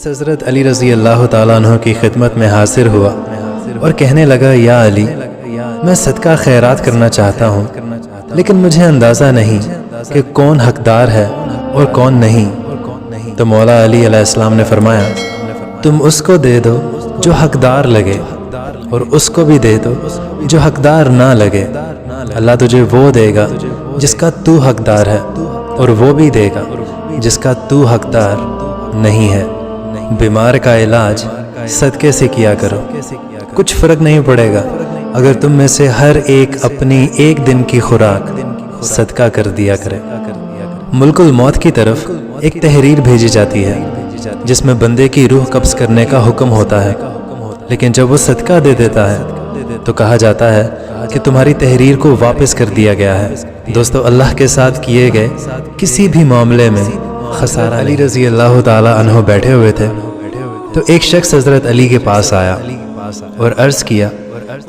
حضرت علی رضی اللہ تعالیٰ عنہ کی خدمت میں حاضر ہوا اور کہنے لگا، یا علی، میں صدقہ خیرات کرنا چاہتا ہوں، لیکن مجھے اندازہ نہیں کہ کون حقدار ہے اور کون نہیں۔ تو مولا علی علیہ السلام نے فرمایا، تم اس کو دے دو جو حقدار لگے، اور اس کو بھی دے دو جو حقدار نہ لگے۔ اللہ تجھے وہ دے گا جس کا تو حقدار ہے، اور وہ بھی دے گا جس کا تو حقدار نہیں ہے۔ بیمار کا علاج صدقے سے کیا کرو، کچھ فرق نہیں پڑے گا اگر تم میں سے ہر ایک اپنی ایک دن کی خوراک صدقہ کر دیا کرے۔ ملک الموت کی طرف ایک تحریر بھیجی جاتی ہے جس میں بندے کی روح قبض کرنے کا حکم ہوتا ہے، لیکن جب وہ صدقہ دے دیتا ہے تو کہا جاتا ہے کہ تمہاری تحریر کو واپس کر دیا گیا ہے۔ دوستو، اللہ کے ساتھ کیے گئے کسی بھی معاملے میں خسارہ۔ علی رضی اللہ تعالی عنہ بیٹھے ہوئے تھے تو ایک شخص حضرت علی کے پاس آیا اور عرض کیا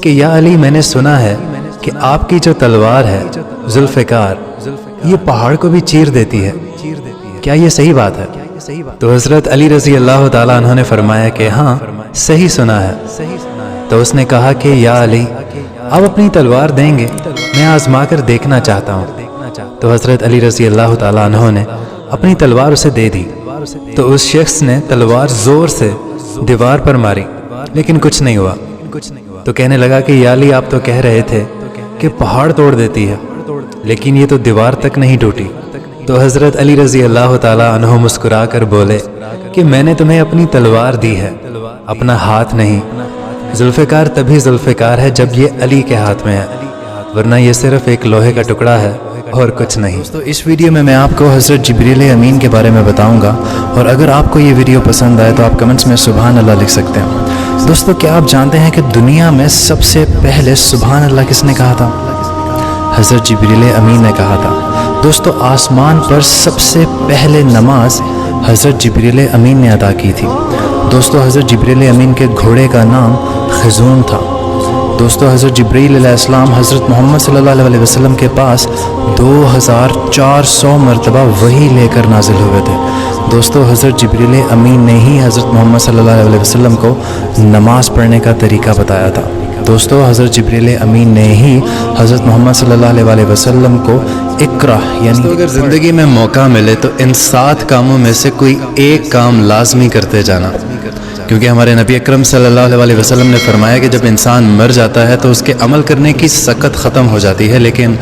کہ یا علی، میں نے سنا ہے کہ آپ کی جو تلوار ہے ذوالفقار، یہ پہاڑ کو بھی چیر دیتی ہے، کیا یہ صحیح بات ہے؟ تو حضرت علی رضی اللہ تعالی عنہ نے فرمایا کہ ہاں، صحیح سنا ہے۔ تو اس نے کہا کہ یا علی، آپ اپنی تلوار دیں گے؟ میں آزما کر دیکھنا چاہتا ہوں۔ تو حضرت علی رضی اللہ تعالی عنہ نے اپنی تلوار اسے دے دی۔ تو اس شخص نے تلوار زور سے دیوار پر ماری، لیکن کچھ نہیں ہوا۔ تو کہنے لگا کہ یا علی، آپ تو کہہ رہے تھے کہ پہاڑ توڑ دیتی ہے، لیکن یہ تو دیوار تک نہیں ٹوٹی۔ تو حضرت علی رضی اللہ تعالی عنہ مسکرا کر بولے کہ میں نے تمہیں اپنی تلوار دی ہے، اپنا ہاتھ نہیں۔ ذوالفقار تبھی ذوالفقار ہے جب یہ علی کے ہاتھ میں ہے، ورنہ یہ صرف ایک لوہے کا ٹکڑا ہے اور کچھ نہیں۔ تو اس ویڈیو میں آپ کو حضرت جبریل امین کے بارے میں بتاؤں گا، اور اگر آپ کو یہ ویڈیو پسند آئے تو آپ کمنٹس میں سبحان اللہ لکھ سکتے ہیں۔ دوستو، کیا آپ جانتے ہیں کہ دنیا میں سب سے پہلے سبحان اللہ کس نے کہا تھا؟ حضرت جبریل امین نے کہا تھا۔ دوستو، آسمان پر سب سے پہلے نماز حضرت جبریل امین نے ادا کی تھی۔ دوستو، حضرت جبریل امین کے گھوڑے کا نام خزون تھا۔ دوستو، حضرت جبریل علیہ السلام حضرت محمد صلی اللہ علیہ وسلم کے پاس 2400 مرتبہ وحی لے کر نازل ہوئے تھے۔ دوستو، حضرت جبریل امین نے ہی حضرت محمد صلی اللہ علیہ وسلم کو نماز پڑھنے کا طریقہ بتایا تھا۔ دوستو، حضرت جبریل امین نے ہی حضرت محمد صلی اللہ علیہ وسلم کو اقرا یعنی اگر زندگی میں موقع ملے تو ان 7 کاموں میں سے کوئی ایک کام لازمی کرتے جانا، کیونکہ ہمارے نبی اکرم صلی اللہ علیہ وسلم نے فرمایا کہ جب انسان مر جاتا ہے تو اس کے عمل کرنے کی سکت ختم ہو جاتی ہے، لیکن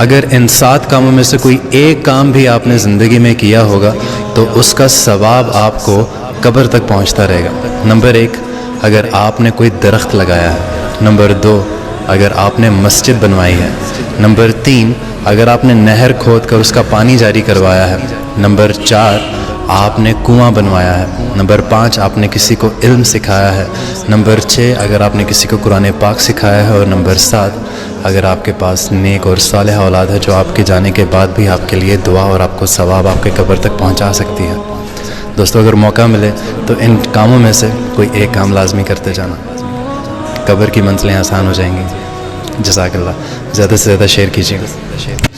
اگر ان 7 کاموں میں سے کوئی ایک کام بھی آپ نے زندگی میں کیا ہوگا تو اس کا ثواب آپ کو قبر تک پہنچتا رہے گا۔ نمبر 1، اگر آپ نے کوئی درخت لگایا ہے۔ نمبر 2، اگر آپ نے مسجد بنوائی ہے۔ نمبر 3، اگر آپ نے نہر کھود کر اس کا پانی جاری کروایا ہے۔ نمبر 4، آپ نے کنواں بنوایا ہے۔ نمبر 5، آپ نے کسی کو علم سکھایا ہے۔ نمبر 6، اگر آپ نے کسی کو قرآن پاک سکھایا ہے۔ اور نمبر 7، اگر آپ کے پاس نیک اور صالح اولاد ہے جو آپ کے جانے کے بعد بھی آپ کے لیے دعا اور آپ کو ثواب آپ کے قبر تک پہنچا سکتی ہے۔ دوستو، اگر موقع ملے تو ان کاموں میں سے کوئی ایک کام لازمی کرتے جانا، قبر کی منزلیں آسان ہو جائیں گی۔ جزاک اللہ۔ زیادہ سے زیادہ شیئر کیجیے گا۔